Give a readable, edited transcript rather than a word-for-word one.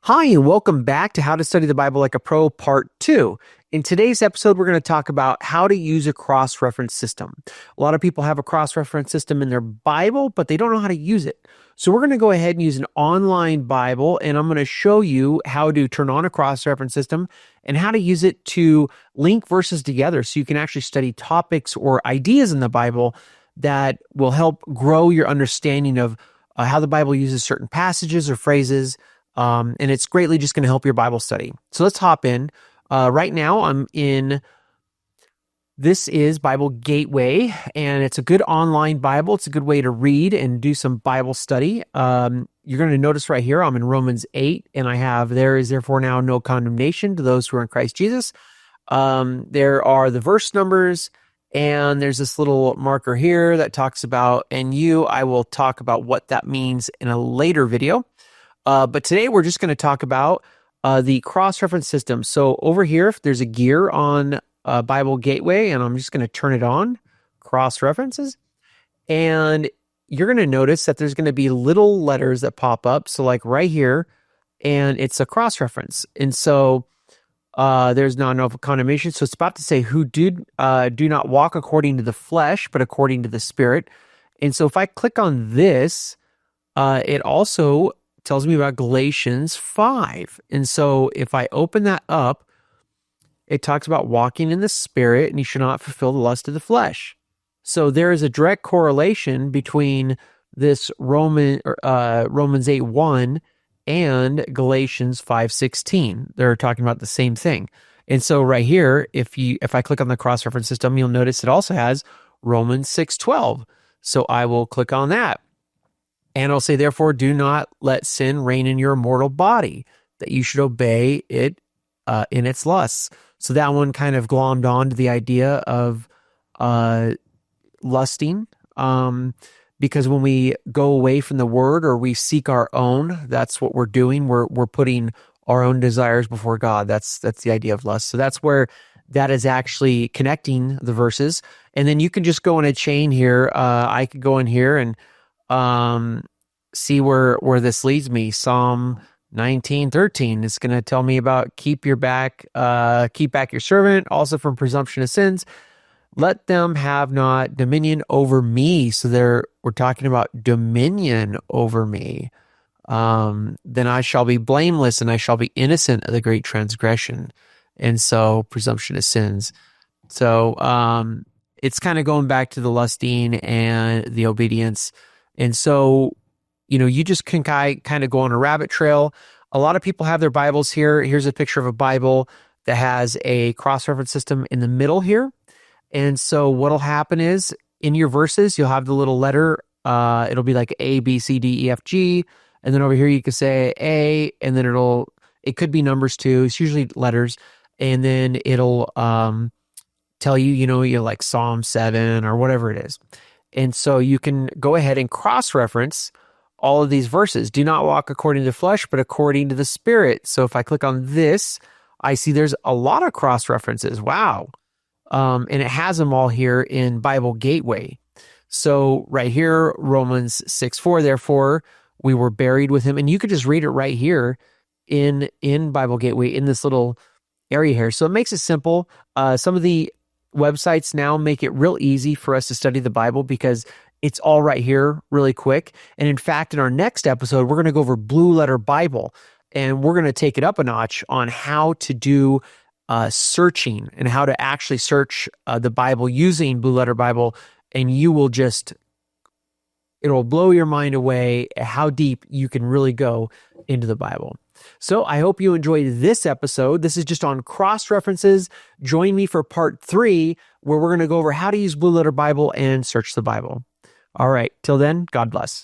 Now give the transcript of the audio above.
Hi, and welcome back to How to Study the Bible Like a Pro, Part 2. In today's episode, we're going to talk about how to use a cross-reference system. A lot of people have a cross-reference system in their Bible, but they don't know how to use it. So we're going to go ahead and use an online Bible, and I'm going to show you how to turn on a cross-reference system and how to use it to link verses together so you can actually study topics or ideas in the Bible that will help grow your understanding of how the Bible uses certain passages or phrases. And it's greatly just going to help your Bible study. So let's hop in. Right now this is Bible Gateway, and it's a good online Bible. It's a good way to read and do some Bible study. You're going to notice right here, I'm in Romans 8, and I have, there is therefore now no condemnation to those who are in Christ Jesus. There are the verse numbers, and there's this little marker here that talks about, and I will talk about what that means in a later video. But today we're just going to talk about the cross-reference system. So over here, there's a gear on Bible Gateway, and I'm just going to turn it on, cross-references. And you're going to notice that there's going to be little letters that pop up. So like right here, and it's a cross-reference. And so there's no condemnation. So it's about to say who do not walk according to the flesh, but according to the Spirit. And so if I click on this, it also tells me about Galatians 5. And so if I open that up, it talks about walking in the Spirit, and you should not fulfill the lust of the flesh. So there is a direct correlation between this Romans 8:1 and Galatians 5:16. They're talking about the same thing. And so right here, if I click on the cross-reference system, you'll notice it also has Romans 6:12. So I will click on that. And I'll say, therefore, do not let sin reign in your mortal body, that you should obey it in its lusts. So that one kind of glommed on to the idea of lusting, because when we go away from the word or we seek our own, that's what we're doing. We're putting our own desires before God. That's the idea of lust. So that's where that is actually connecting the verses. And then you can just go in a chain here. I could go in here and see where this leads me. Psalm 19:13 is going to tell me about keep back your servant, also from presumption of sins. Let them have not dominion over me. So we're talking about dominion over me. Then I shall be blameless, and I shall be innocent of the great transgression. And so presumption of sins. So it's kind of going back to the lusting and the obedience. And so, you just can kind of go on a rabbit trail. A lot of people have their Bibles here. Here's a picture of a Bible that has a cross-reference system in the middle here. And so what'll happen is in your verses, you'll have the little letter. It'll be like A, B, C, D, E, F, G. And then over here, you can say A, and then it could be numbers too. It's usually letters. And then it'll tell you, you're like Psalm 7 or whatever it is. And so you can go ahead and cross-reference all of these verses. Do not walk according to the flesh, but according to the Spirit. So if I click on this, I see there's a lot of cross-references. Wow. And it has them all here in Bible Gateway. So right here, Romans 6:4, therefore we were buried with him. And you could just read it right here in Bible Gateway in this little area here. So it makes it simple. Some of the websites now make it real easy for us to study the Bible because it's all right here really quick. And in fact, in our next episode, we're going to go over Blue Letter Bible, and we're going to take it up a notch on how to do searching and how to actually search the Bible using Blue Letter Bible. And it'll blow your mind away how deep you can really go into the Bible. So I hope you enjoyed this episode. This is just on cross-references. Join me for part 3, where we're going to go over how to use Blue Letter Bible and search the Bible. All right. Till then, God bless.